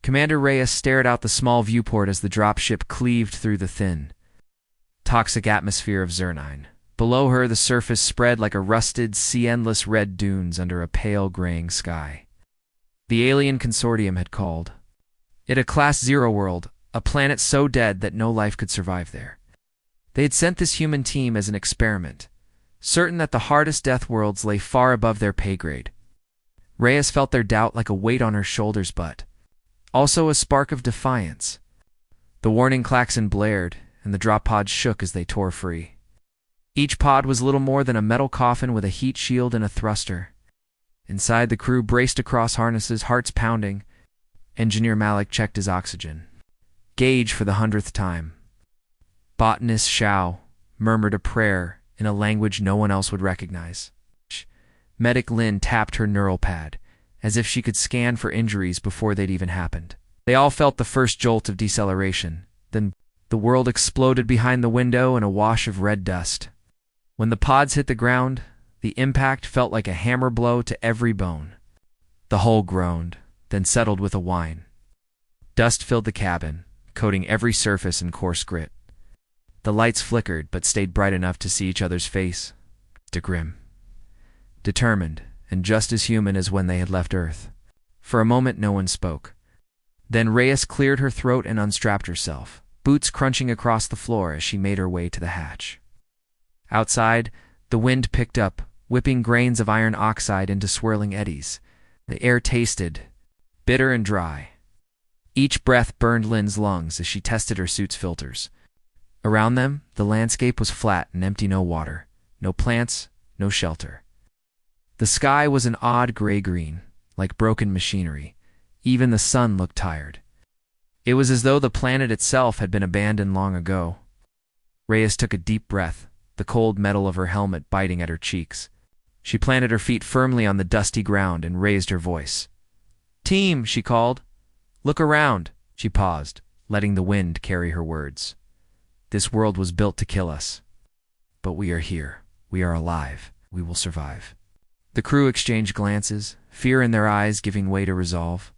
Commander Reyes stared out the small viewport as the dropship cleaved through the thin, toxic atmosphere of Zernine. Below her, the surface spread like a rusted, sea-endless red dunes under a pale graying sky. The alien consortium had called it a Class Zero world, a planet so dead that no life could survive there. They had sent this human team as an experiment, certain that the hardest death worlds lay far above their pay grade. Reyes felt their doubt like a weight on her shoulders, but also a spark of defiance. The warning klaxon blared, and the drop pods shook as they tore free. Each pod was little more than a metal coffin with a heat shield and a thruster. Inside, the crew braced across harnesses, hearts pounding. Engineer Malik checked his oxygen gauge for the 100th time. Botanist Xiao murmured a prayer in a language no one else would recognize. Medic Lin tapped her neural pad, as if she could scan for injuries before they'd even happened. They all felt the first jolt of deceleration. Then the world exploded behind the window in a wash of red dust. When the pods hit the ground, the impact felt like a hammer blow to every bone. The hull groaned, then settled with a whine. Dust filled the cabin, coating every surface in coarse grit. The lights flickered, but stayed bright enough to see each other's face. Grim, determined, and just as human as when they had left Earth. For a moment no one spoke. Then Reyes cleared her throat and unstrapped herself, boots crunching across the floor as she made her way to the hatch. Outside, the wind picked up, whipping grains of iron oxide into swirling eddies. The air tasted bitter and dry. Each breath burned Lin's lungs as she tested her suit's filters. Around them, the landscape was flat and empty, no water, no plants, no shelter. The sky was an odd gray-green, like broken machinery. Even the sun looked tired. It was as though the planet itself had been abandoned long ago. Reyes took a deep breath, the cold metal of her helmet biting at her cheeks. She planted her feet firmly on the dusty ground and raised her voice. "Team," she called. "Look around." She paused, letting the wind carry her words. "This world was built to kill us. But we are here. We are alive. We will survive." The crew exchanged glances, fear in their eyes giving way to resolve.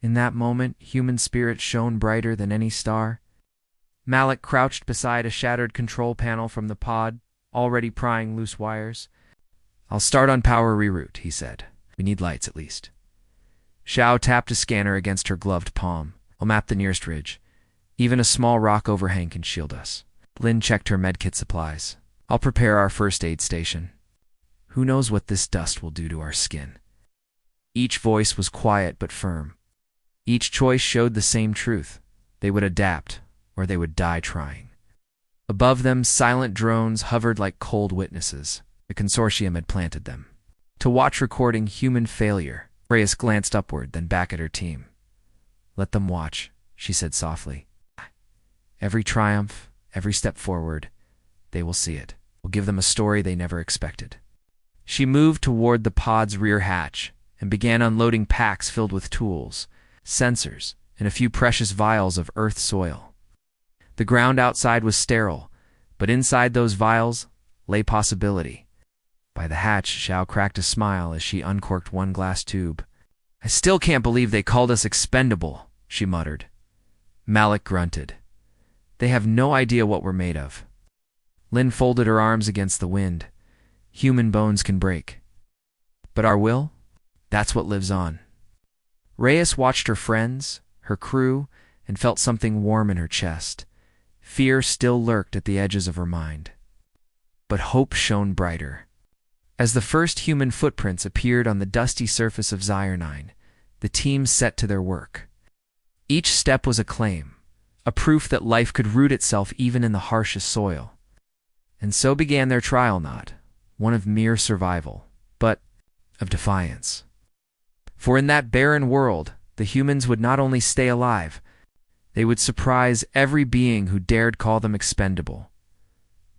In that moment, human spirit shone brighter than any star. Malik crouched beside a shattered control panel from the pod, already prying loose wires. "I'll start on power reroute," he said. "We need lights, at least." Xiao tapped a scanner against her gloved palm. "I'll map the nearest ridge. Even a small rock overhang can shield us." Lin checked her medkit supplies. "I'll prepare our first aid station. Who knows what this dust will do to our skin?" Each voice was quiet but firm. Each choice showed the same truth. They would adapt, or they would die trying. Above them, silent drones hovered like cold witnesses. The consortium had planted them to watch recording human failure. Reyes glanced upward, then back at her team. "Let them watch," she said softly. "Every triumph, every step forward, they will see it. We'll give them a story they never expected." She moved toward the pod's rear hatch and began unloading packs filled with tools, sensors, and a few precious vials of Earth soil. The ground outside was sterile, but inside those vials lay possibility. By the hatch, Xiao cracked a smile as she uncorked one glass tube. "I still can't believe they called us expendable," she muttered. Malik grunted. "They have no idea what we're made of." Lin folded her arms against the wind. "Human bones can break. But our will? That's what lives on." Reyes watched her friends, her crew, and felt something warm in her chest. Fear still lurked at the edges of her mind. But hope shone brighter. As the first human footprints appeared on the dusty surface of Zernine, the team set to their work. Each step was a claim, a proof that life could root itself even in the harshest soil. And so began their trial, not one of mere survival, but of defiance. For in that barren world, the humans would not only stay alive, they would surprise every being who dared call them expendable.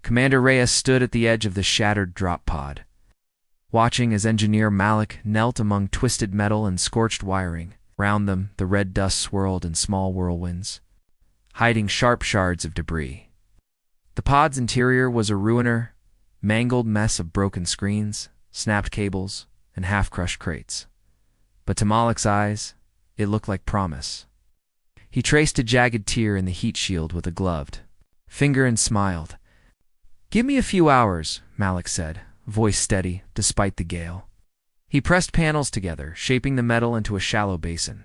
Commander Reyes stood at the edge of the shattered drop pod, watching as Engineer Malik knelt among twisted metal and scorched wiring. Around them, the red dust swirled in small whirlwinds, hiding sharp shards of debris. The pod's interior was a ruiner, mangled mess of broken screens, snapped cables, and half-crushed crates. But to Malik's eyes, It looked like promise. He traced a jagged tear in the heat shield with a gloved finger and smiled. "Give me a few hours," Malik said, voice steady despite the gale. He pressed panels together, shaping the metal into a shallow basin.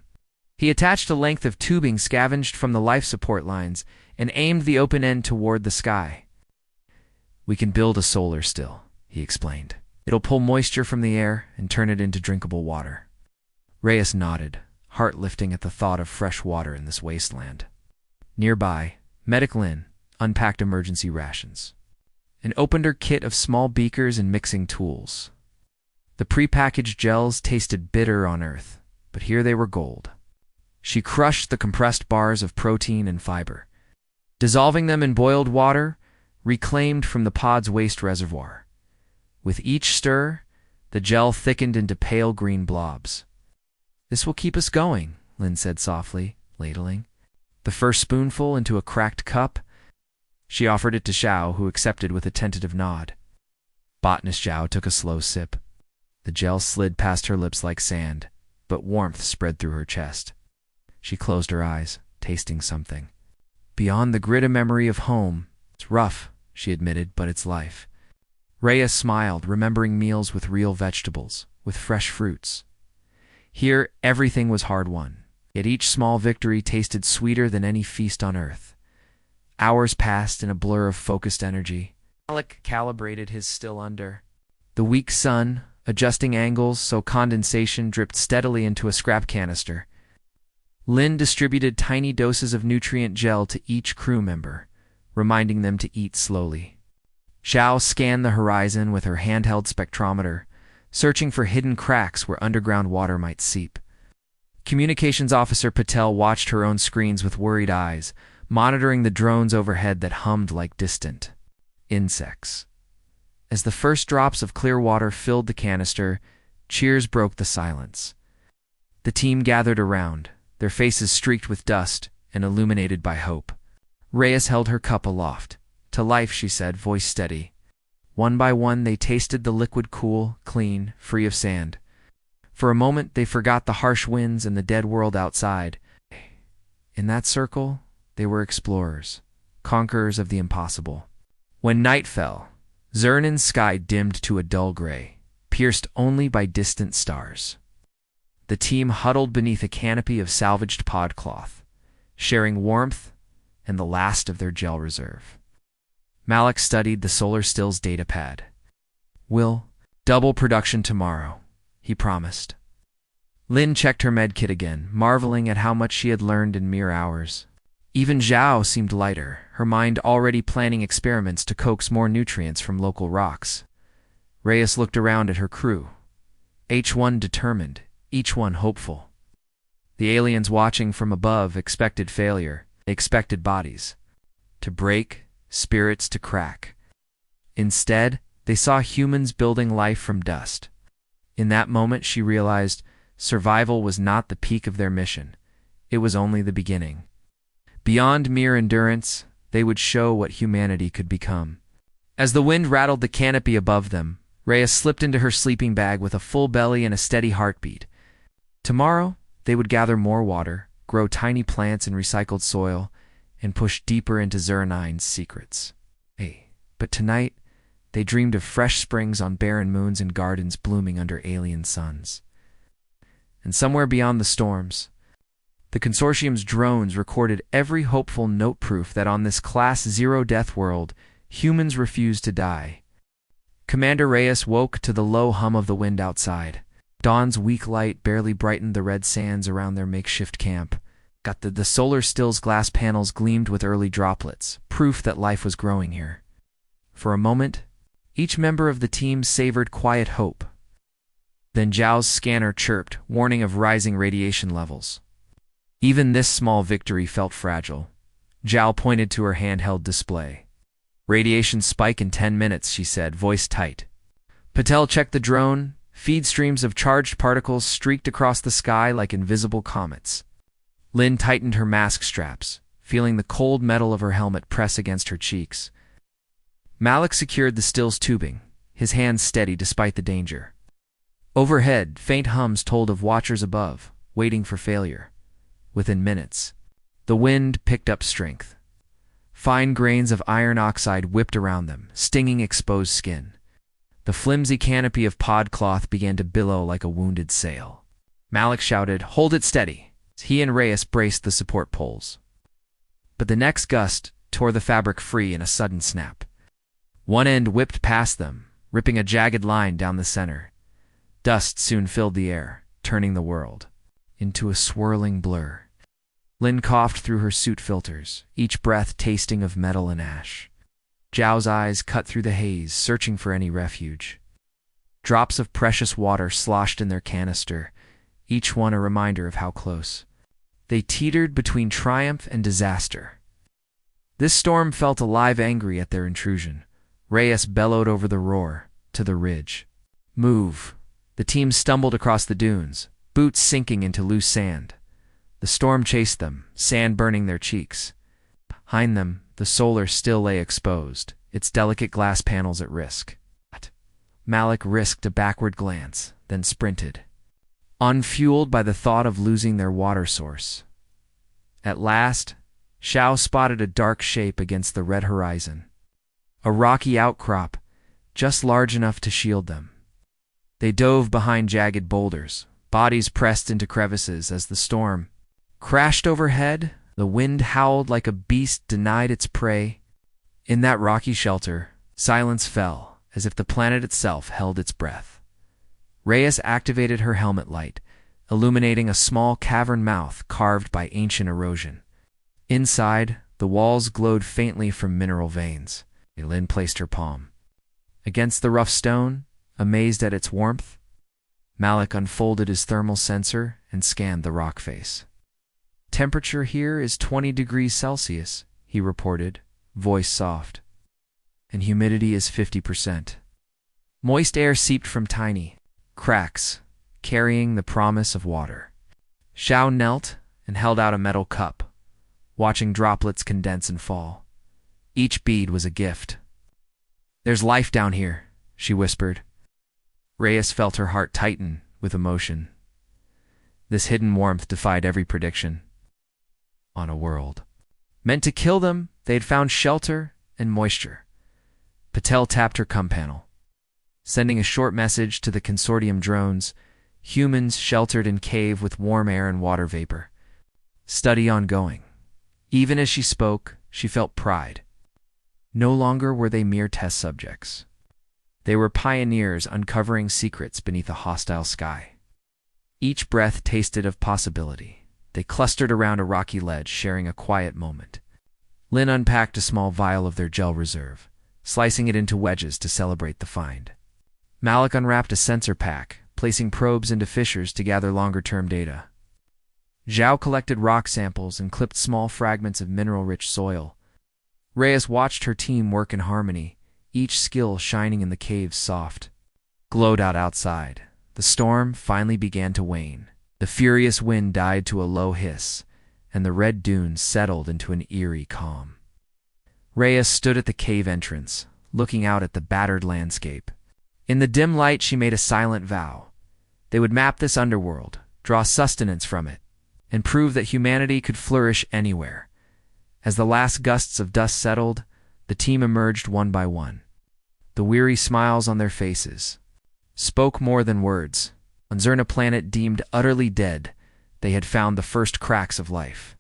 He attached a length of tubing scavenged from the life support lines and aimed the open end toward the sky. "We can build a solar still," he explained. "It'll pull moisture from the air and turn it into drinkable water." Reyes nodded, heart lifting at the thought of fresh water in this wasteland. Nearby, Medic Lynn unpacked emergency rations and opened her kit of small beakers and mixing tools. The prepackaged gels tasted bitter on Earth, but here they were gold. She crushed the compressed bars of protein and fiber, dissolving them in boiled water reclaimed from the pod's waste reservoir. With each stir, the gel thickened into pale green blobs. "This will keep us going," Lynn said softly, ladling the first spoonful into a cracked cup. She offered it to Xiao, who accepted with a tentative nod. Botanist Xiao took a slow sip. The gel slid past her lips like sand, but warmth spread through her chest. She closed her eyes, tasting something. Beyond the grit of memory of home, "It's rough," she admitted, "but it's life." Reyes smiled, remembering meals with real vegetables, with fresh fruits. Here, everything was hard-won, yet each small victory tasted sweeter than any feast on Earth. Hours passed in a blur of focused energy. Malik calibrated his still under the weak sun, adjusting angles so condensation dripped steadily into a scrap canister. Lynn distributed tiny doses of nutrient gel to each crew member, reminding them to eat slowly. Xiao scanned the horizon with her handheld spectrometer, searching for hidden cracks where underground water might seep. Communications Officer Patel watched her own screens with worried eyes, monitoring the drones overhead that hummed like distant insects. As the first drops of clear water filled the canister, cheers broke the silence. The team gathered around, their faces streaked with dust and illuminated by hope. Reyes held her cup aloft. "To life," she said, voice steady. One by one, they tasted the liquid cool, clean, free of sand. For a moment, they forgot the harsh winds and the dead world outside. In that circle, they were explorers, conquerors of the impossible. When night fell, Zernan's sky dimmed to a dull gray, pierced only by distant stars. The team huddled beneath a canopy of salvaged podcloth, sharing warmth and the last of their gel reserve. Malik studied the Solar Stills datapad. "We'll double production tomorrow," he promised. Lynn checked her medkit again, marveling at how much she had learned in mere hours. Even Xiao seemed lighter, her mind already planning experiments to coax more nutrients from local rocks. Reyes looked around at her crew, each one determined, each one hopeful. The aliens watching from above expected failure. They expected bodies to break, spirits to crack. Instead, they saw humans building life from dust. In that moment, she realized survival was not the peak of their mission. It was only the beginning. Beyond mere endurance, they would show what humanity could become. As the wind rattled the canopy above them, Rhea slipped into her sleeping bag with a full belly and a steady heartbeat. Tomorrow, they would gather more water, grow tiny plants in recycled soil, and push deeper into Zernine's secrets. But tonight, they dreamed of fresh springs on barren moons and gardens blooming under alien suns. And somewhere beyond the storms, the Consortium's drones recorded every hopeful note proof that on this Class Zero death world, humans refused to die. Commander Reyes woke to the low hum of the wind outside. Dawn's weak light barely brightened the red sands around their makeshift camp. The Solar Stills glass panels gleamed with early droplets, proof that life was growing here. For a moment, each member of the team savored quiet hope. Then Zhao's scanner chirped, warning of rising radiation levels. Even this small victory felt fragile. Zhao pointed to her handheld display. "Radiation spike in 10 minutes, she said, voice tight. Patel checked the drone. Feed streams of charged particles streaked across the sky like invisible comets. Lynn tightened her mask straps, feeling the cold metal of her helmet press against her cheeks. Malik secured the Stills tubing, his hands steady despite the danger. Overhead, faint hums told of watchers above, waiting for failure. Within minutes, the wind picked up strength. Fine grains of iron oxide whipped around them, stinging exposed skin. The flimsy canopy of podcloth began to billow like a wounded sail. Malik shouted, "Hold it steady!" He and Reyes braced the support poles. But the next gust tore the fabric free in a sudden snap. One end whipped past them, ripping a jagged line down the center. Dust soon filled the air, turning the world into a swirling blur. Lin coughed through her suit filters, each breath tasting of metal and ash. Zhao's eyes cut through the haze, searching for any refuge. Drops of precious water sloshed in their canister, each one a reminder of how close. They teetered between triumph and disaster. This storm felt alive, angry at their intrusion. Reyes bellowed over the roar, to the ridge. "Move!" The team stumbled across the dunes, boots sinking into loose sand. The storm chased them, sand burning their cheeks. Behind them, the solar still lay exposed, its delicate glass panels at risk. Malik risked a backward glance, then sprinted, unfueled by the thought of losing their water source. At last, Zhao spotted a dark shape against the red horizon. A rocky outcrop, just large enough to shield them. They dove behind jagged boulders, bodies pressed into crevices as the storm crashed overhead. The wind howled like a beast denied its prey. In that rocky shelter, silence fell, as if the planet itself held its breath. Reyes activated her helmet light, illuminating a small cavern mouth carved by ancient erosion. Inside, the walls glowed faintly from mineral veins. Lin placed her palm against the rough stone, amazed at its warmth. Malik unfolded his thermal sensor and scanned the rock face. "Temperature here is 20 degrees Celsius, he reported, voice soft. "And humidity is 50%. Moist air seeped from tiny cracks, carrying the promise of water. Zhao knelt and held out a metal cup, watching droplets condense and fall. Each bead was a gift. "There's life down here," she whispered. Reyes felt her heart tighten with emotion. This hidden warmth defied every prediction. On a world meant to kill them, they had found shelter and moisture. Patel tapped her comm panel, sending a short message to the consortium drones. Humans sheltered in cave with warm air and water vapor. Study ongoing. Even as she spoke, she felt pride. No longer were they mere test subjects. They were pioneers uncovering secrets beneath a hostile sky. Each breath tasted of possibility. They clustered around a rocky ledge, sharing a quiet moment. Lin unpacked a small vial of their gel reserve, slicing it into wedges to celebrate the find. Malik unwrapped a sensor pack, placing probes into fissures to gather longer-term data. Zhao collected rock samples and clipped small fragments of mineral-rich soil. Reyes watched her team work in harmony, each skill shining in the cave's soft glowed out outside. The storm finally began to wane. The furious wind died to a low hiss, and the red dunes settled into an eerie calm. Reyes stood at the cave entrance, looking out at the battered landscape. In the dim light, she made a silent vow. They would map this underworld, draw sustenance from it, and prove that humanity could flourish anywhere. As the last gusts of dust settled, the team emerged one by one. The weary smiles on their faces spoke more than words. On Zerna planet deemed utterly dead, they had found the first cracks of life.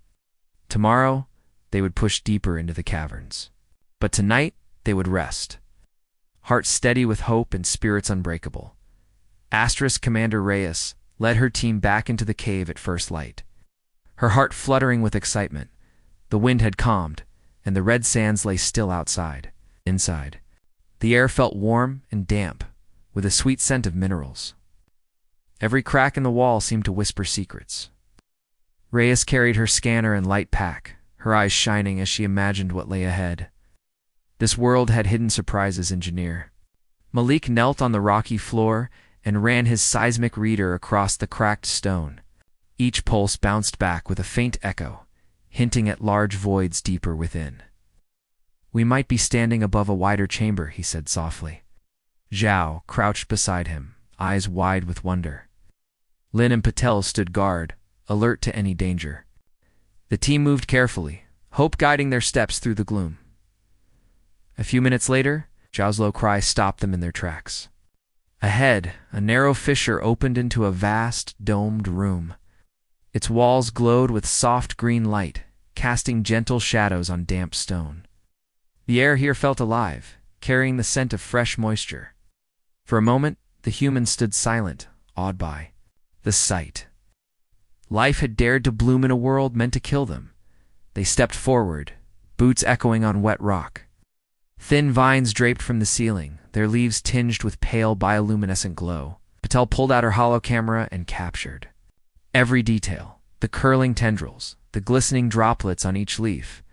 Tomorrow, they would push deeper into the caverns. But tonight, they would rest. Hearts steady with hope and spirits unbreakable. Asterisk Commander Reyes led her team back into the cave at first light. Her heart fluttering with excitement. The wind had calmed, and the red sands lay still outside. Inside, the air felt warm and damp, with a sweet scent of minerals. Every crack in the wall seemed to whisper secrets. Reyes carried her scanner and light pack, her eyes shining as she imagined what lay ahead. This world had hidden surprises, engineer. Malik knelt on the rocky floor and ran his seismic reader across the cracked stone. Each pulse bounced back with a faint echo, hinting at large voids deeper within. "We might be standing above a wider chamber," he said softly. Zhao crouched beside him, eyes wide with wonder. Lin and Patel stood guard, alert to any danger. The team moved carefully, hope guiding their steps through the gloom. A few minutes later, Zhao's low cry stopped them in their tracks. Ahead, a narrow fissure opened into a vast, domed room. Its walls glowed with soft green light, casting gentle shadows on damp stone. The air here felt alive, carrying the scent of fresh moisture. For a moment, the humans stood silent, awed by the sight. Life had dared to bloom in a world meant to kill them. They stepped forward, boots echoing on wet rock. Thin vines draped from the ceiling, their leaves tinged with pale bioluminescent glow. Patel pulled out her hollow camera and captured every detail: the curling tendrils, the glistening droplets on each leaf,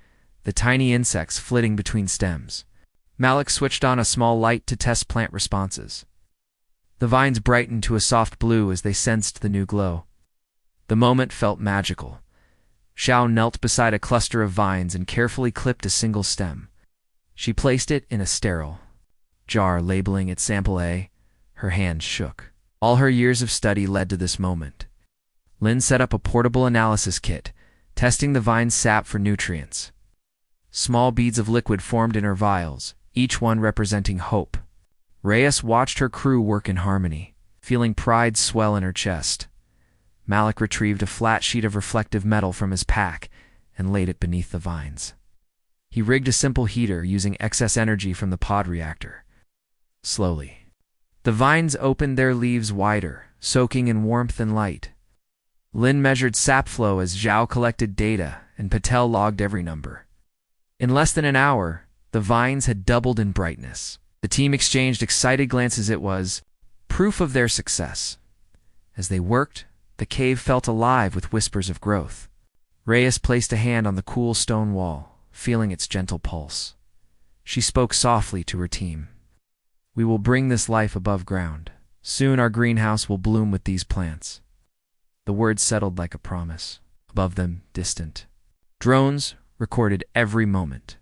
the tiny insects flitting between stems. Malik switched on a small light to test plant responses. The vines brightened to a soft blue as they sensed the new glow. The moment felt magical. Zhao knelt beside a cluster of vines and carefully clipped a single stem. She placed it in a sterile jar, labeling it Sample A. Her hands shook. All her years of study led to this moment. Lin set up a portable analysis kit, testing the vine's sap for nutrients. Small beads of liquid formed in her vials, each one representing hope. Reyes watched her crew work in harmony, feeling pride swell in her chest. Malik retrieved a flat sheet of reflective metal from his pack and laid it beneath the vines. He rigged a simple heater using excess energy from the pod reactor. Slowly, the vines opened their leaves wider, soaking in warmth and light. Lin measured sap flow as Zhao collected data, and Patel logged every number. In less than an hour, the vines had doubled in brightness. The team exchanged excited glances. It was proof of their success. As they worked, the cave felt alive with whispers of growth. Reyes placed a hand on the cool stone wall, feeling its gentle pulse. She spoke softly to her team. "We will bring this life above ground. Soon our greenhouse will bloom with these plants." The words settled like a promise. Above them, distant drones recorded every moment.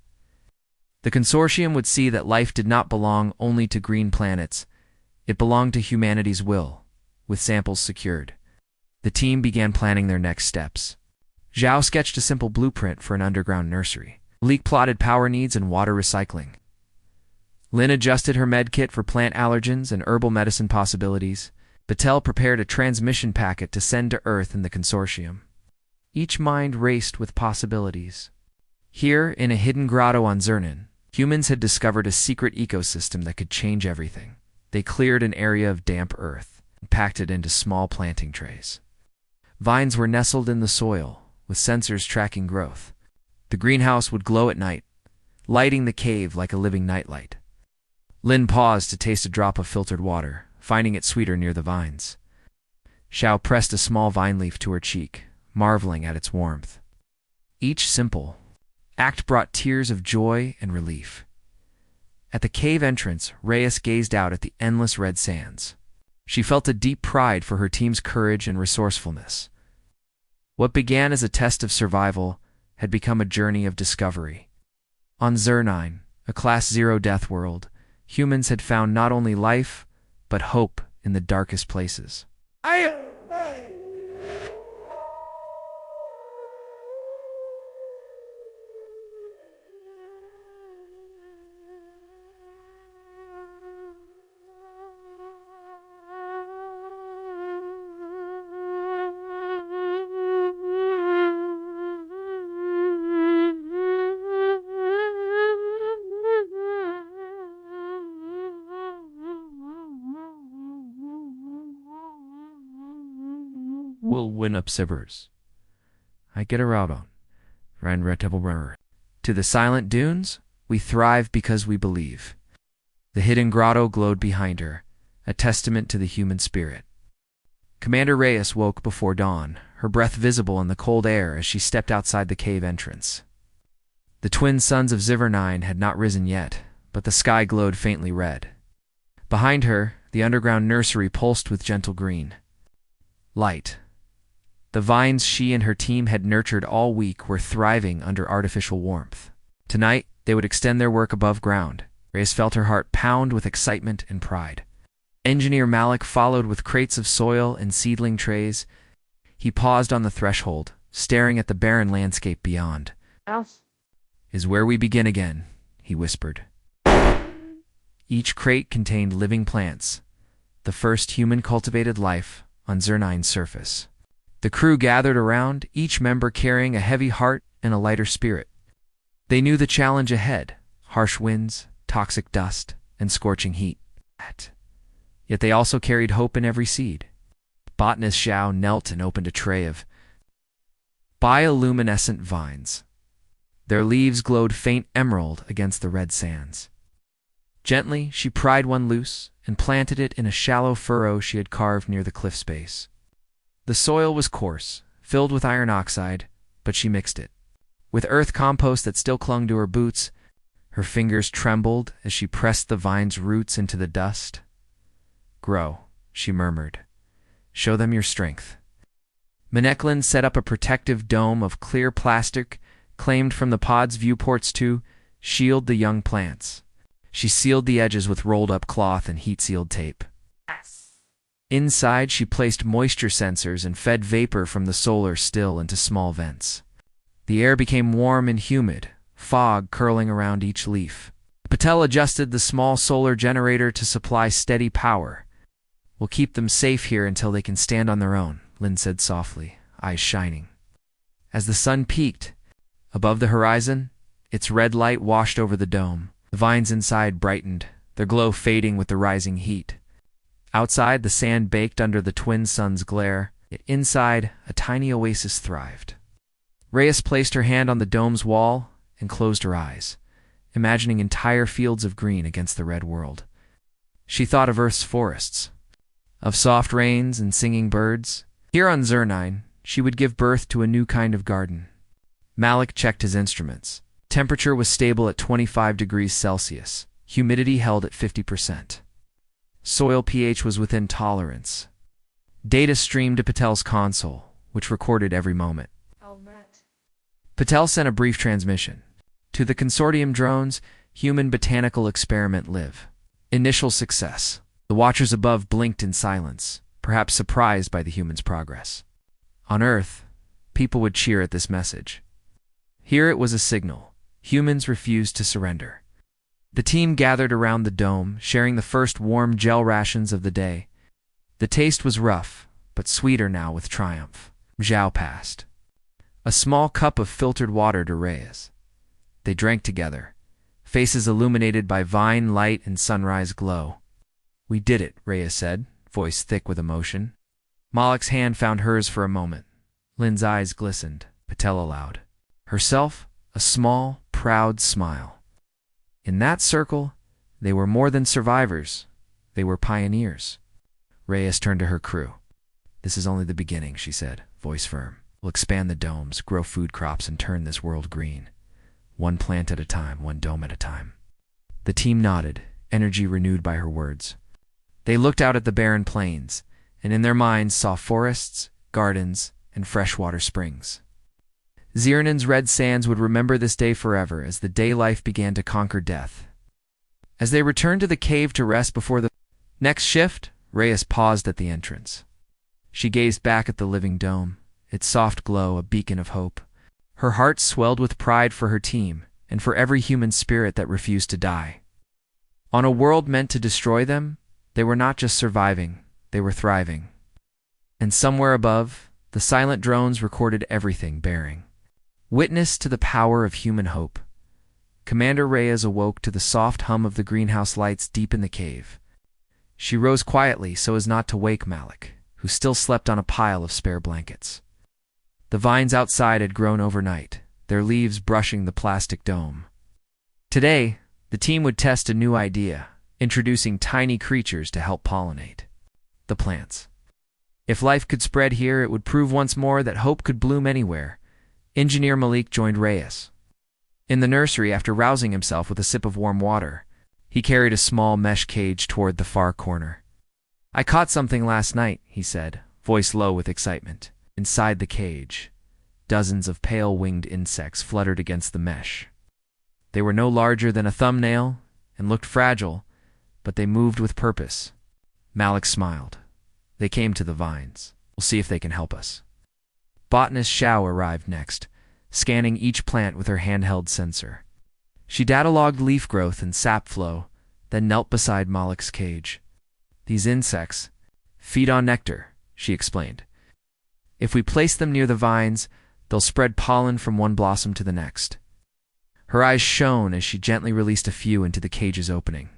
The consortium would see that life did not belong only to green planets. It belonged to humanity's will, with samples secured. The team began planning their next steps. Zhao sketched a simple blueprint for an underground nursery. Leak plotted power needs and water recycling. Lin adjusted her med kit for plant allergens and herbal medicine possibilities. Patel prepared a transmission packet to send to Earth and the consortium. Each mind raced with possibilities. Here, in a hidden grotto on Zernan, humans had discovered a secret ecosystem that could change everything. They cleared an area of damp earth and packed it into small planting trays. Vines were nestled in the soil, with sensors tracking growth. The greenhouse would glow at night, lighting the cave like a living nightlight. Lin paused to taste a drop of filtered water, finding it sweeter near the vines. Zhao pressed a small vine leaf to her cheek, marveling at its warmth. Each simple act brought tears of joy and relief. At the cave entrance, Reyes gazed out at the endless red sands. She felt a deep pride for her team's courage and resourcefulness. What began as a test of survival had become a journey of discovery. On Zernine, a Class 0 death world, humans had found not only life, but hope in the darkest places. Will win up Sivers. I get her out on. To the silent dunes, we thrive because we believe. The hidden grotto glowed behind her, a testament to the human spirit. Commander Reyes woke before dawn, her breath visible in the cold air as she stepped outside the cave entrance. The twin suns of Zivernine had not risen yet, but the sky glowed faintly red. Behind her, the underground nursery pulsed with gentle green light. The vines she and her team had nurtured all week were thriving under artificial warmth. Tonight, they would extend their work above ground. Reyes felt her heart pound with excitement and pride. Engineer Malik followed with crates of soil and seedling trays. He paused on the threshold, staring at the barren landscape beyond. House. Is where we begin again, he whispered. Each crate contained living plants, the first human-cultivated life on Zernine's surface. The crew gathered around, each member carrying a heavy heart and a lighter spirit. They knew the challenge ahead: harsh winds, toxic dust, and scorching heat. Yet they also carried hope in every seed. Botanist Xiao knelt and opened a tray of bioluminescent vines. Their leaves glowed faint emerald against the red sands. Gently, she pried one loose and planted it in a shallow furrow she had carved near the cliff's base. The soil was coarse, filled with iron oxide, but she mixed it. With earth compost that still clung to her boots, her fingers trembled as she pressed the vine's roots into the dust. "Grow," she murmured. "Show them your strength." Meneklin set up a protective dome of clear plastic, claimed from the pod's viewports to shield the young plants. She sealed the edges with rolled-up cloth and heat-sealed tape. Inside, she placed moisture sensors and fed vapor from the solar still into small vents. The air became warm and humid, fog curling around each leaf. Patel adjusted the small solar generator to supply steady power. "We'll keep them safe here until they can stand on their own," Lin said softly, eyes shining. As the sun peaked above the horizon, its red light washed over the dome. The vines inside brightened, their glow fading with the rising heat. Outside, the sand baked under the twin sun's glare, yet inside, a tiny oasis thrived. Reyes placed her hand on the dome's wall and closed her eyes, imagining entire fields of green against the red world. She thought of Earth's forests, of soft rains and singing birds. Here on Zernine, she would give birth to a new kind of garden. Malik checked his instruments. Temperature was stable at 25 degrees Celsius. Humidity held at 50%. Soil pH was within tolerance. Data streamed to Patel's console, which recorded every moment. Patel sent a brief transmission. To the consortium drones, human botanical experiment live. Initial success. The watchers above blinked in silence, perhaps surprised by the humans' progress. On Earth, people would cheer at this message. Here it was a signal. Humans refused to surrender. The team gathered around the dome, sharing the first warm gel rations of the day. The taste was rough, but sweeter now with triumph. Zhao passed a small cup of filtered water to Reyes. They drank together, faces illuminated by vine light and sunrise glow. "We did it," Reyes said, voice thick with emotion. Malik's hand found hers for a moment. Lin's eyes glistened. Patel allowed herself a small, proud smile. In that circle, they were more than survivors. They were pioneers. Reyes turned to her crew. "This is only the beginning," she said, voice firm. "We'll expand the domes, grow food crops, and turn this world green. One plant at a time, one dome at a time." The team nodded, energy renewed by her words. They looked out at the barren plains, and in their minds saw forests, gardens, and freshwater springs. Zirnin's red sands would remember this day forever as the day life began to conquer death. As they returned to the cave to rest before the next shift, Reyes paused at the entrance. She gazed back at the living dome, its soft glow a beacon of hope. Her heart swelled with pride for her team and for every human spirit that refused to die. On a world meant to destroy them, they were not just surviving, they were thriving. And somewhere above, the silent drones recorded everything, bearing witness to the power of human hope. Commander Reyes awoke to the soft hum of the greenhouse lights deep in the cave. She rose quietly so as not to wake Malik, who still slept on a pile of spare blankets. The vines outside had grown overnight, their leaves brushing the plastic dome. Today, the team would test a new idea, introducing tiny creatures to help pollinate the plants. If life could spread here, it would prove once more that hope could bloom anywhere. Engineer Malik joined Reyes. In the nursery, after rousing himself with a sip of warm water, he carried a small mesh cage toward the far corner. "I caught something last night," he said, voice low with excitement. Inside the cage, dozens of pale-winged insects fluttered against the mesh. They were no larger than a thumbnail and looked fragile, but they moved with purpose. Malik smiled. "They came to the vines. We'll see if they can help us." Botanist Xiao arrived next, scanning each plant with her handheld sensor. She datalogged leaf growth and sap flow, then knelt beside Malak's cage. "These insects feed on nectar," she explained. "If we place them near the vines, they'll spread pollen from one blossom to the next." Her eyes shone as she gently released a few into the cage's opening.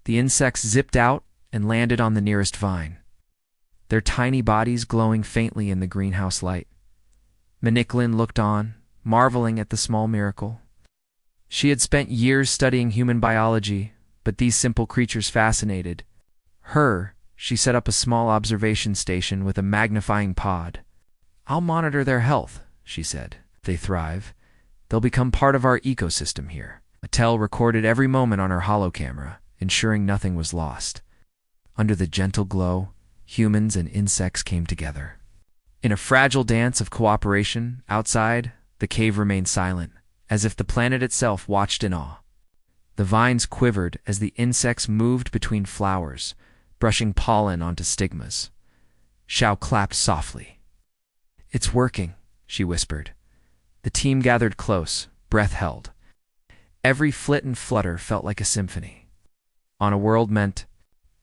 The insects zipped out and landed on the nearest vine, their tiny bodies glowing faintly in the greenhouse light. Meniklin looked on, marveling at the small miracle. She had spent years studying human biology, but these simple creatures fascinated her. She set up a small observation station with a magnifying pod. "I'll monitor their health," she said. "If they thrive, they'll become part of our ecosystem here." Mattel recorded every moment on her holocamera, ensuring nothing was lost. Under the gentle glow, humans and insects came together. In a fragile dance of cooperation, outside, the cave remained silent, as if the planet itself watched in awe. The vines quivered as the insects moved between flowers, brushing pollen onto stigmas. Xiao clapped softly. "It's working," she whispered. The team gathered close, breath held. Every flit and flutter felt like a symphony, on a world meant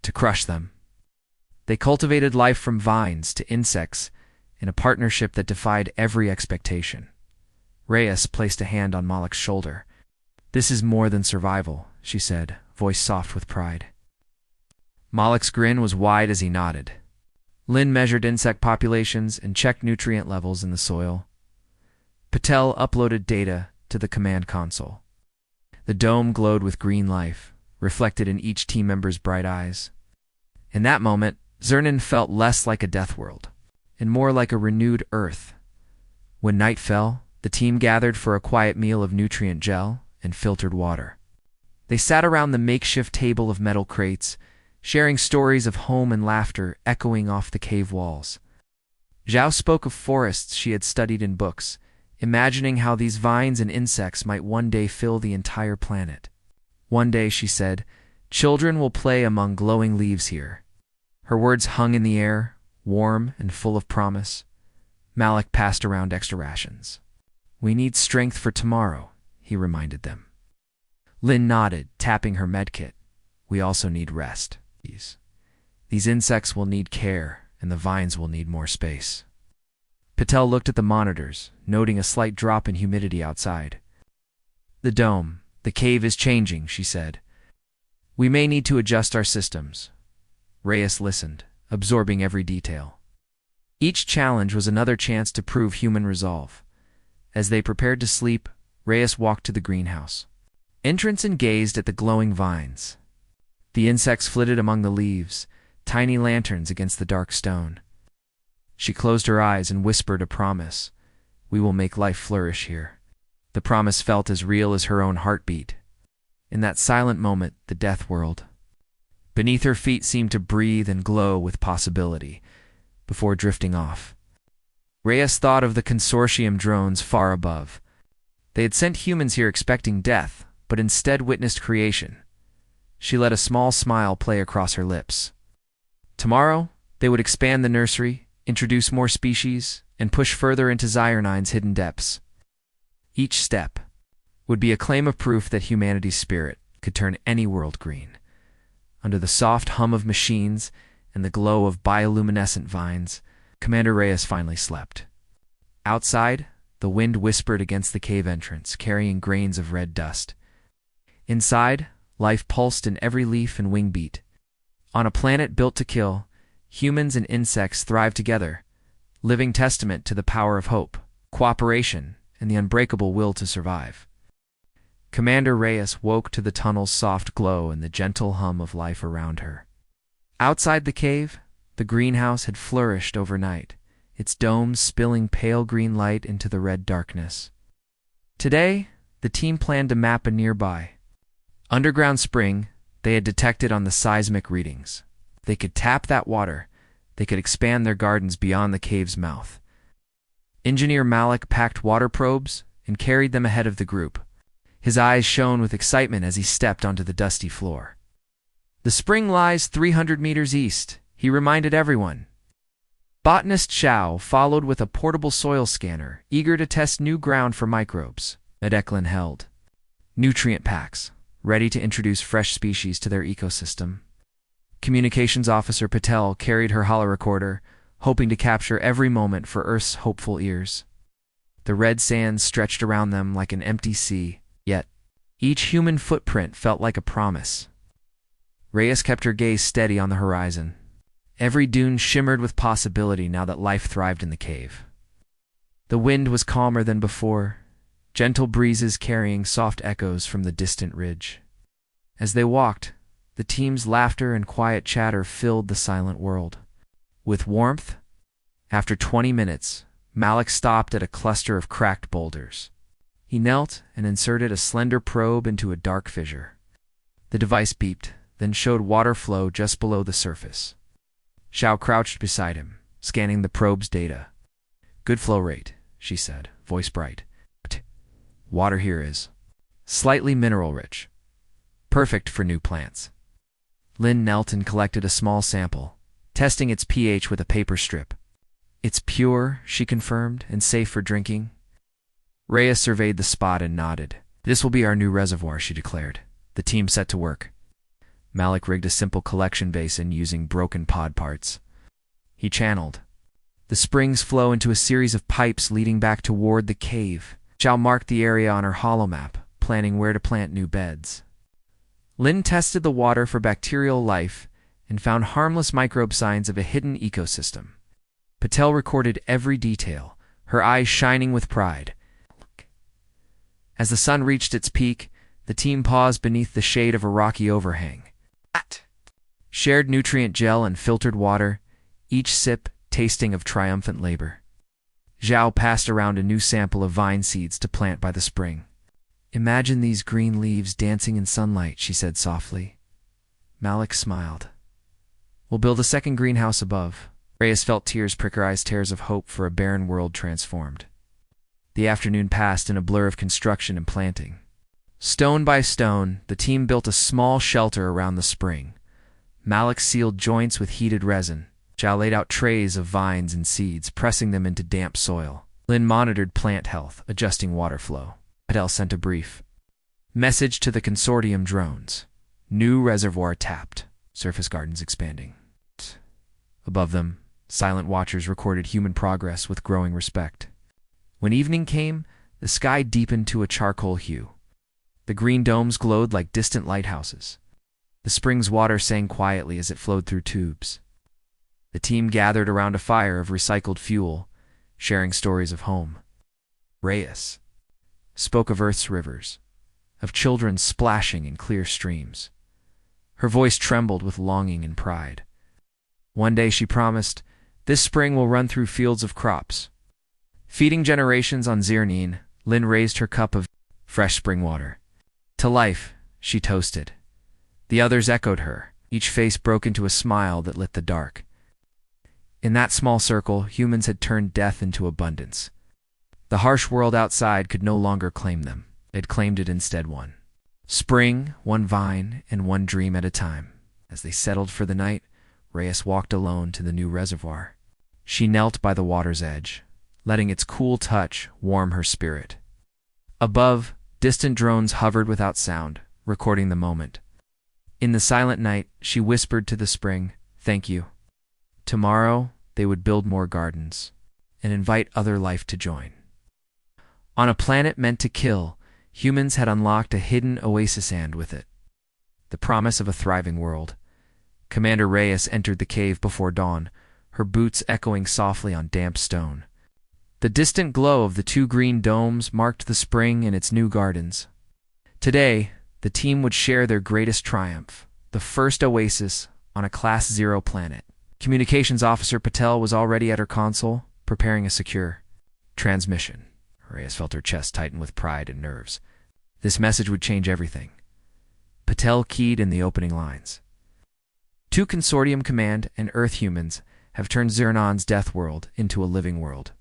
to crush them. They cultivated life from vines to insects in a partnership that defied every expectation. Reyes placed a hand on Malak's shoulder. "This is more than survival," she said, voice soft with pride. Malak's grin was wide as he nodded. Lin measured insect populations and checked nutrient levels in the soil. Patel uploaded data to the command console. The dome glowed with green life, reflected in each team member's bright eyes. In that moment, Zernan felt less like a death world, and more like a renewed Earth. When night fell, the team gathered for a quiet meal of nutrient gel and filtered water. They sat around the makeshift table of metal crates, sharing stories of home and laughter echoing off the cave walls. Zhao spoke of forests she had studied in books, imagining how these vines and insects might one day fill the entire planet. "One day," she said, "children will play among glowing leaves here." Her words hung in the air, warm and full of promise. Malak passed around extra rations. "We need strength for tomorrow," he reminded them. Lin nodded, tapping her medkit. "We also need rest. These insects will need care, and the vines will need more space." Patel looked at the monitors, noting a slight drop in humidity outside. "The dome, the cave is changing," she said. "We may need to adjust our systems." Reyes listened, absorbing every detail. Each challenge was another chance to prove human resolve. As they prepared to sleep, Reyes walked to the greenhouse. Entrance and gazed at the glowing vines. The insects flitted among the leaves, tiny lanterns against the dark stone. She closed her eyes and whispered a promise. "We will make life flourish here." The promise felt as real as her own heartbeat. In that silent moment, the death world. Beneath her feet seemed to breathe and glow with possibility, before drifting off. Reyes thought of the consortium drones far above. They had sent humans here expecting death, but instead witnessed creation. She let a small smile play across her lips. Tomorrow, they would expand the nursery, introduce more species, and push further into Zyrnine's hidden depths. Each step would be a claim of proof that humanity's spirit could turn any world green. Under the soft hum of machines and the glow of bioluminescent vines, Commander Reyes finally slept. Outside, the wind whispered against the cave entrance, carrying grains of red dust. Inside, life pulsed in every leaf and wing beat. On a planet built to kill, humans and insects thrived together, living testament to the power of hope, cooperation, and the unbreakable will to survive. Commander Reyes woke to the tunnel's soft glow and the gentle hum of life around her. Outside the cave, the greenhouse had flourished overnight, its domes spilling pale green light into the red darkness. Today, the team planned to map a nearby underground spring they had detected on the seismic readings. They could tap that water. They could expand their gardens beyond the cave's mouth. Engineer Malak packed water probes and carried them ahead of the group. His eyes shone with excitement as he stepped onto the dusty floor. "The spring lies 300 meters east," he reminded everyone. Botanist Xiao followed with a portable soil scanner, eager to test new ground for microbes. Declan held nutrient packs, ready to introduce fresh species to their ecosystem. Communications Officer Patel carried her holorecorder, hoping to capture every moment for Earth's hopeful ears. The red sands stretched around them like an empty sea, yet each human footprint felt like a promise. Reyes kept her gaze steady on the horizon. Every dune shimmered with possibility now that life thrived in the cave. The wind was calmer than before, gentle breezes carrying soft echoes from the distant ridge. As they walked, the team's laughter and quiet chatter filled the silent world. With warmth, after 20 minutes, Malik stopped at a cluster of cracked boulders. He knelt and inserted a slender probe into a dark fissure. The device beeped, then showed water flow just below the surface. Xiao crouched beside him, scanning the probe's data. "Good flow rate," she said, voice bright. "Water here is slightly mineral-rich. Perfect for new plants." Lin knelt and collected a small sample, testing its pH with a paper strip. "It's pure," she confirmed, "and safe for drinking." Reyes surveyed the spot and nodded. "This will be our new reservoir," she declared. The team set to work. Malik rigged a simple collection basin using broken pod parts. He channeled. The springs flow into a series of pipes leading back toward the cave. Xiao marked the area on her holomap, planning where to plant new beds. Lin tested the water for bacterial life and found harmless microbe signs of a hidden ecosystem. Patel recorded every detail, her eyes shining with pride. As the sun reached its peak, the team paused beneath the shade of a rocky overhang. Shared nutrient gel and filtered water, each sip tasting of triumphant labor. Zhao passed around a new sample of vine seeds to plant by the spring. "Imagine these green leaves dancing in sunlight," she said softly. Malik smiled. "We'll build a second greenhouse above." Reyes felt tears prick her eyes, tears of hope for a barren world transformed. The afternoon passed in a blur of construction and planting. Stone by stone, the team built a small shelter around the spring. Malik sealed joints with heated resin. Zhao laid out trays of vines and seeds, pressing them into damp soil. Lin monitored plant health, adjusting water flow. Patel sent a brief message to the consortium drones. New reservoir tapped, surface gardens expanding. Above them, silent watchers recorded human progress with growing respect. When evening came, the sky deepened to a charcoal hue. The green domes glowed like distant lighthouses. The spring's water sang quietly as it flowed through tubes. The team gathered around a fire of recycled fuel, sharing stories of home. Reyes spoke of Earth's rivers, of children splashing in clear streams. Her voice trembled with longing and pride. One day, she promised, "This spring will run through fields of crops." Feeding generations on Zirnine, Lin raised her cup of fresh spring water. "To life," she toasted. The others echoed her. Each face broke into a smile that lit the dark. In that small circle, humans had turned death into abundance. The harsh world outside could no longer claim them. It claimed it instead one. Spring, one vine, and one dream at a time. As they settled for the night, Reyes walked alone to the new reservoir. She knelt by the water's edge, letting its cool touch warm her spirit. Above, distant drones hovered without sound, recording the moment. In the silent night, she whispered to the spring, "Thank you." Tomorrow, they would build more gardens and invite other life to join. On a planet meant to kill, humans had unlocked a hidden oasis and with it the promise of a thriving world. Commander Reyes entered the cave before dawn, her boots echoing softly on damp stone. The distant glow of the two green domes marked the spring and its new gardens. Today, the team would share their greatest triumph, the first oasis on a Class 0 planet. Communications Officer Patel was already at her console, preparing a secure transmission. Reyes felt her chest tighten with pride and nerves. This message would change everything. Patel keyed in the opening lines. "Two Consortium Command and Earth humans have turned Zirnon's death world into a living world."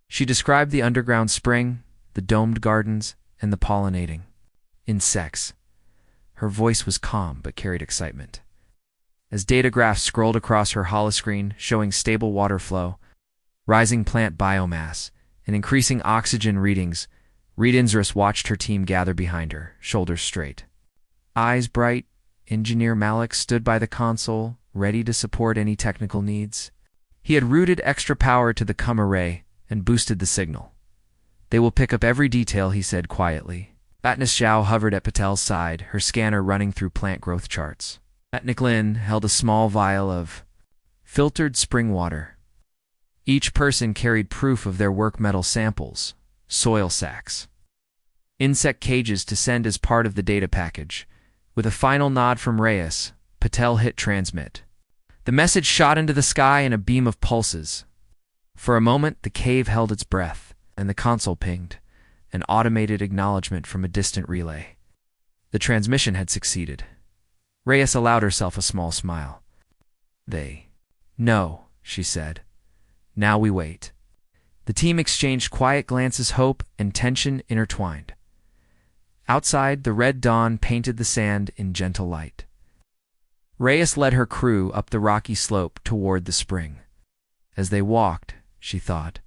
She described the underground spring, the domed gardens, and the pollinating insects. Her voice was calm but carried excitement. As data graphs scrolled across her holoscreen showing stable water flow, rising plant biomass, and increasing oxygen readings. Reed watched her team gather behind her, shoulders straight. Eyes bright, Engineer Malik stood by the console, ready to support any technical needs. He had routed extra power to the cum array and boosted the signal. They will pick up every detail, he said quietly. Batnus Zhao hovered at Patel's side, her scanner running through plant growth charts. Batnik Lin held a small vial of filtered spring water. Each person carried proof of their work metal samples, soil sacks, insect cages to send as part of the data package. With a final nod from Reyes, Patel hit transmit. The message shot into the sky in a beam of pulses. For a moment, the cave held its breath, and the console pinged, an automated acknowledgement from a distant relay. The transmission had succeeded. Reyes allowed herself a small smile. They know, she said. Now we wait. The team exchanged quiet glances, hope and tension intertwined. Outside, the red dawn painted the sand in gentle light. Reyes led her crew up the rocky slope toward the spring. As they walked, she thought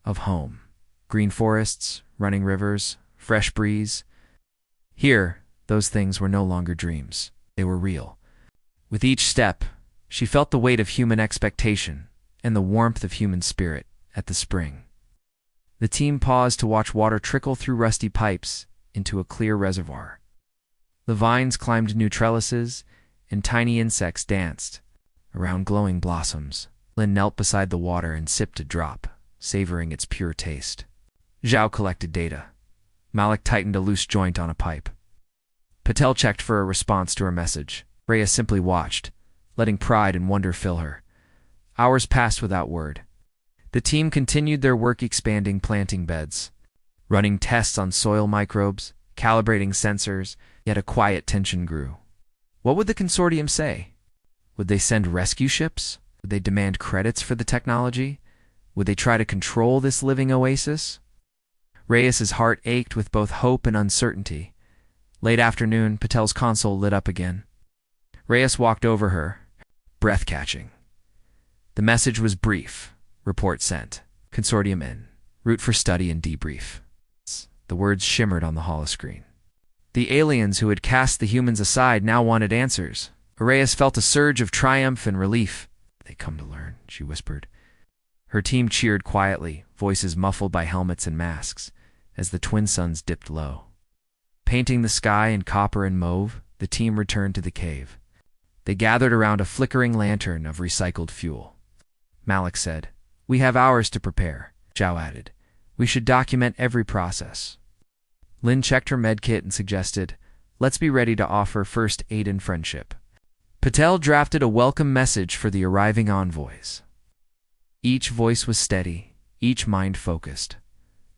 of home. Green forests, running rivers, fresh breeze. Here, those things were no longer dreams. They were real. With each step, she felt the weight of human expectation and the warmth of human spirit at the spring. The team paused to watch water trickle through rusty pipes into a clear reservoir. The vines climbed new trellises, and tiny insects danced around glowing blossoms. Lin knelt beside the water and sipped a drop, savoring its pure taste. Zhao collected data. Malik tightened a loose joint on a pipe. Patel checked for a response to her message. Rhea simply watched, letting pride and wonder fill her. Hours passed without word. The team continued their work expanding planting beds, running tests on soil microbes, calibrating sensors, yet a quiet tension grew. What would the consortium say? Would they send rescue ships? Would they demand credits for the technology? Would they try to control this living oasis? Reyes's heart ached with both hope and uncertainty. Late afternoon, Patel's console lit up again. Reyes walked over her, breath-catching. The message was brief. Report sent. Consortium in. Route for study and debrief. The words shimmered on the holoscreen. The aliens who had cast the humans aside now wanted answers. Reyes felt a surge of triumph and relief. They come to learn, she whispered. Her team cheered quietly, voices muffled by helmets and masks, as the twin suns dipped low. Painting the sky in copper and mauve, the team returned to the cave. They gathered around a flickering lantern of recycled fuel. Malik said, "We have hours to prepare," Zhao added. "We should document every process." Lin checked her medkit and suggested, "Let's be ready to offer first aid and friendship." Patel drafted a welcome message for the arriving envoys. Each voice was steady, each mind focused.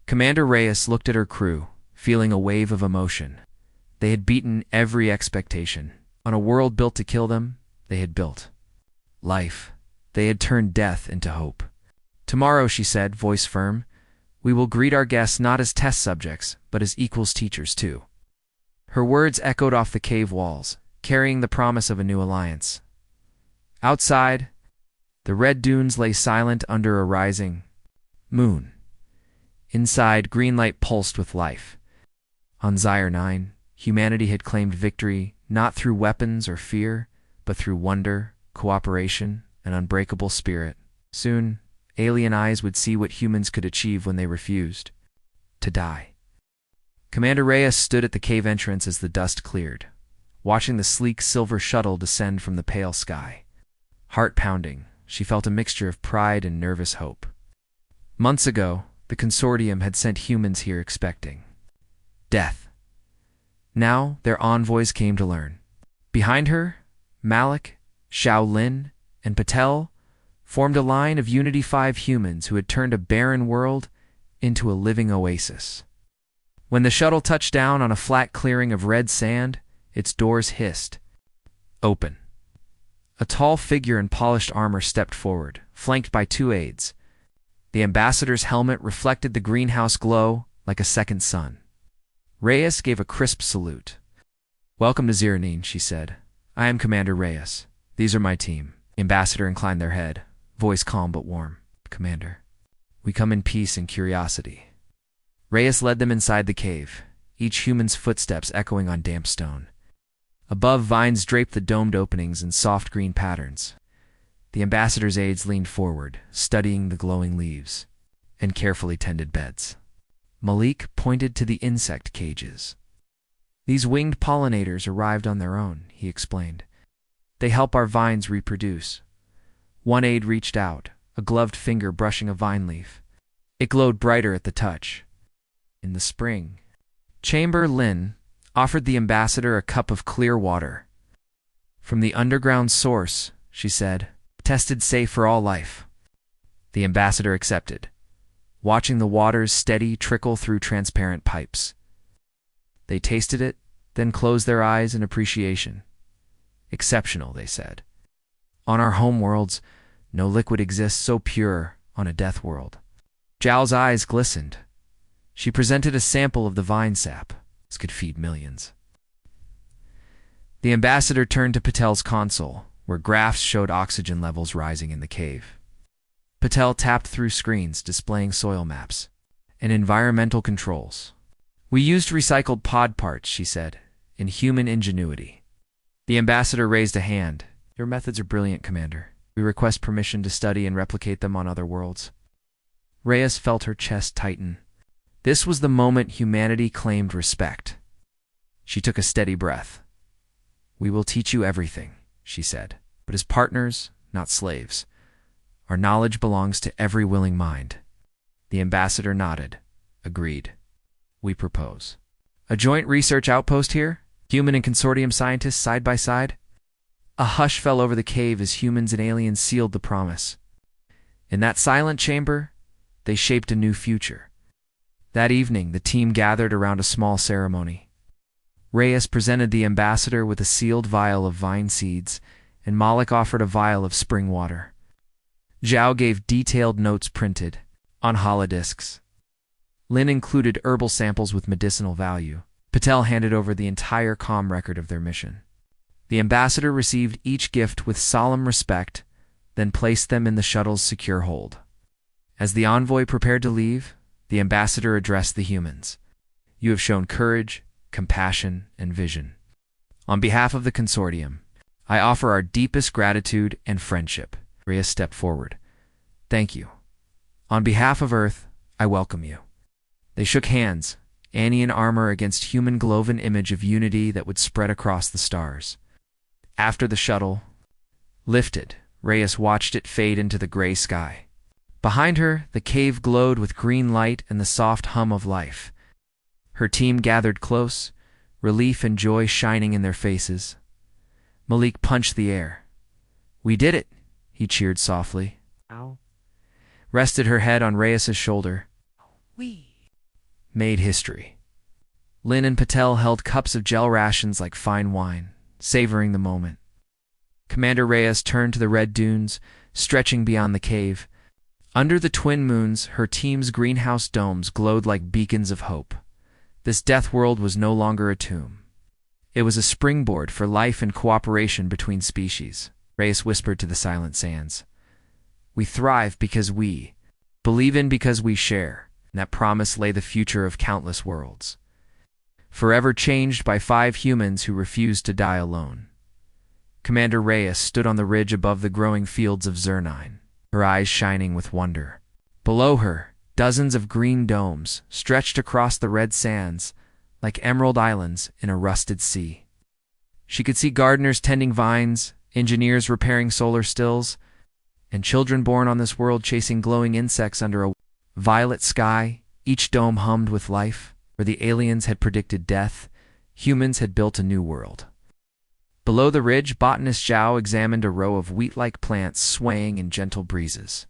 Commander Reyes looked at her crew, feeling a wave of emotion. They had beaten every expectation. On a world built to kill them, they had built life. They had turned death into hope. "Tomorrow," she said, voice firm, "we will greet our guests not as test subjects, but as equals teachers too." Her words echoed off the cave walls, carrying the promise of a new alliance. Outside, the red dunes lay silent under a rising moon. Inside, green light pulsed with life. On Zyre 9, humanity had claimed victory not through weapons or fear, but through wonder, cooperation, and unbreakable spirit. Soon, alien eyes would see what humans could achieve when they refused to die. Commander Reyes stood at the cave entrance as the dust cleared, watching the sleek silver shuttle descend from the pale sky. Heart pounding, she felt a mixture of pride and nervous hope. Months ago, the consortium had sent humans here expecting death. Now, their envoys came to learn. Behind her, Malik, Xiao Lin, and Patel formed a line of Unity 5 humans who had turned a barren world into a living oasis. When the shuttle touched down on a flat clearing of red sand, its doors hissed open. A tall figure in polished armor stepped forward, flanked by two aides. The ambassador's helmet reflected the greenhouse glow like a second sun. Reyes gave a crisp salute. "Welcome to Ziranin," she said. "I am Commander Reyes. These are my team." The ambassador inclined their head, voice calm but warm. "Commander." We come in peace and curiosity. Reyes led them inside the cave, each human's footsteps echoing on damp stone. Above, vines draped the domed openings in soft green patterns. The ambassador's aides leaned forward, studying the glowing leaves and carefully tended beds. Malik pointed to the insect cages. These winged pollinators arrived on their own, he explained. They help our vines reproduce. One aide reached out, a gloved finger brushing a vine leaf. It glowed brighter at the touch. In the spring, Chamber Lin offered the ambassador a cup of clear water. From the underground source, she said, tested safe for all life. The ambassador accepted, watching the water's steady trickle through transparent pipes. They tasted it, then closed their eyes in appreciation. Exceptional, they said. On our home worlds, no liquid exists so pure on a death world. Zhao's eyes glistened. She presented a sample of the vine sap. This could feed millions. The ambassador turned to Patel's console, where graphs showed oxygen levels rising in the cave. Patel tapped through screens displaying soil maps and environmental controls. We used recycled pod parts, she said, in human ingenuity. The ambassador raised a hand. Your methods are brilliant, Commander. We request permission to study and replicate them on other worlds. Reyes felt her chest tighten. This was the moment humanity claimed respect. She took a steady breath. We will teach you everything, she said, but as partners, not slaves. Our knowledge belongs to every willing mind. The ambassador nodded, agreed. We propose a joint research outpost here, human and consortium scientists side by side. A hush fell over the cave as humans and aliens sealed the promise. In that silent chamber, they shaped a new future. That evening, the team gathered around a small ceremony. Reyes presented the ambassador with a sealed vial of vine seeds, and Malik offered a vial of spring water. Zhao gave detailed notes printed on holodiscs. Lin included herbal samples with medicinal value. Patel handed over the entire comm record of their mission. The ambassador received each gift with solemn respect, then placed them in the shuttle's secure hold. As the envoy prepared to leave, the ambassador addressed the humans. You have shown courage, compassion, and vision. On behalf of the consortium, I offer our deepest gratitude and friendship. Reyes stepped forward. Thank you. On behalf of Earth, I welcome you. They shook hands, Annie in armor against human gloven image of unity that would spread across the stars. After the shuttle lifted, Reyes watched it fade into the gray sky. Behind her, the cave glowed with green light and the soft hum of life. Her team gathered close, relief and joy shining in their faces. Malik punched the air. We did it, he cheered softly. Ow. Rested her head on Reyes's shoulder. We made history. Lin and Patel held cups of gel rations like fine wine, savoring the moment. Commander Reyes turned to the red dunes, stretching beyond the cave. Under the twin moons, her team's greenhouse domes glowed like beacons of hope. This death world was no longer a tomb. It was a springboard for life and cooperation between species. Reyes whispered to the silent sands. We thrive because we believe in because we share. In that promise lay the future of countless worlds, forever changed by 5 humans who refused to die alone. Commander Reyes stood on the ridge above the growing fields of Zernine, her eyes shining with wonder. Below her, dozens of green domes stretched across the red sands like emerald islands in a rusted sea. She could see gardeners tending vines, engineers repairing solar stills, and children born on this world chasing glowing insects under a violet sky. Each dome hummed with life. Where the aliens had predicted death, humans had built a new world. Below the ridge, botanist Zhao examined a row of wheat-like plants swaying in gentle breezes.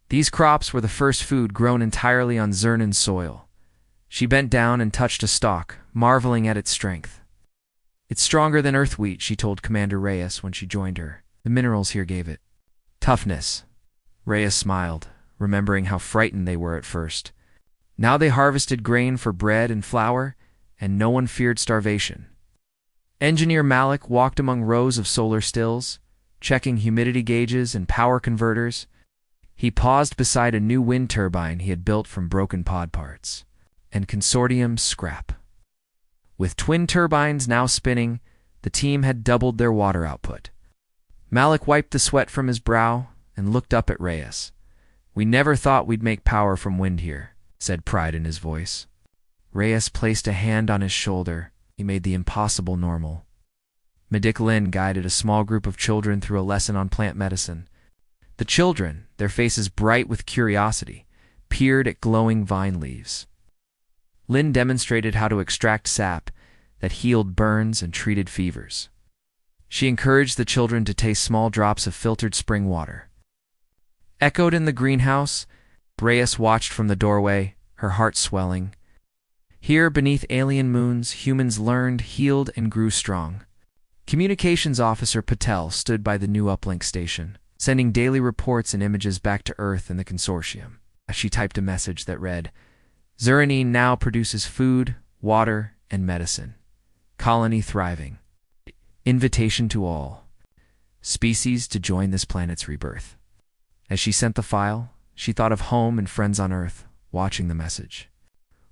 These crops were the first food grown entirely on Zernan soil. She bent down and touched a stalk, marveling at its strength. It's stronger than earth wheat, she told Commander Reyes when she joined her. The minerals here gave it toughness. Reyes smiled, remembering how frightened they were at first. Now they harvested grain for bread and flour, and no one feared starvation. Engineer Malik walked among rows of solar stills, checking humidity gauges and power converters. He paused beside a new wind turbine he had built from broken pod parts and consortium scrap. With twin turbines now spinning, the team had doubled their water output. Malik wiped the sweat from his brow and looked up at Reyes. "We never thought we'd make power from wind here," said pride in his voice. Reyes placed a hand on his shoulder. He made the impossible normal. Medic Lin guided a small group of children through a lesson on plant medicine. The children, their faces bright with curiosity, peered at glowing vine leaves. Lin demonstrated how to extract sap that healed burns and treated fevers. She encouraged the children to taste small drops of filtered spring water. Echoed in the greenhouse, Reyes watched from the doorway, her heart swelling. Here, beneath alien moons, humans learned, healed, and grew strong. Communications Officer Patel stood by the new uplink station, sending daily reports and images back to Earth and the consortium. She typed a message that read, "Zuranine now produces food, water, and medicine. Colony thriving. Invitation to all species to join this planet's rebirth." As she sent the file, she thought of home and friends on Earth, watching the message.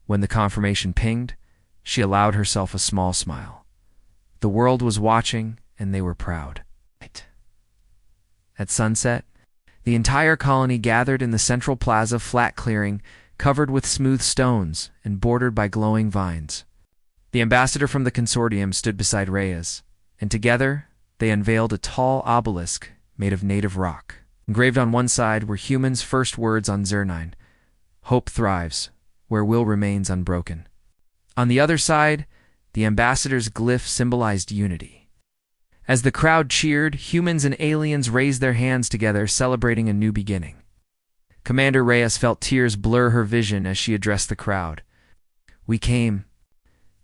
When the confirmation pinged, she allowed herself a small smile. The world was watching, and they were proud. At sunset, the entire colony gathered in the central plaza flat clearing, covered with smooth stones and bordered by glowing vines. The ambassador from the consortium stood beside Reyes, and together they unveiled a tall obelisk made of native rock. Engraved on one side were humans' first words on Zernine: "Hope thrives, where will remains unbroken." On the other side, the ambassador's glyph symbolized unity. As the crowd cheered, humans and aliens raised their hands together, celebrating a new beginning. Commander Reyes felt tears blur her vision as she addressed the crowd. "We came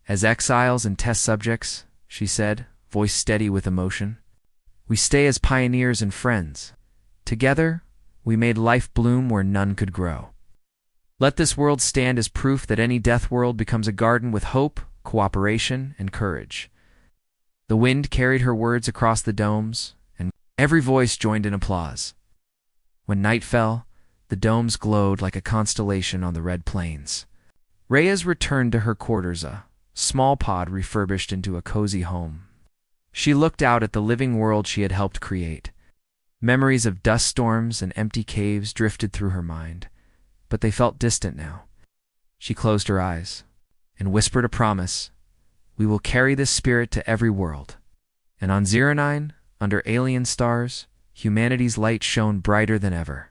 as exiles and test subjects," she said, voice steady with emotion. "We stay as pioneers and friends. Together, we made life bloom where none could grow. Let this world stand as proof that any death world becomes a garden with hope, cooperation, and courage." The wind carried her words across the domes, and every voice joined in applause. When night fell, the domes glowed like a constellation on the red plains. Reyes returned to her quarters, a small pod refurbished into a cozy home. She looked out at the living world she had helped create. Memories of dust storms and empty caves drifted through her mind, but they felt distant now. She closed her eyes and whispered a promise: "We will carry this spirit to every world." And on Zernine, under alien stars, humanity's light shone brighter than ever.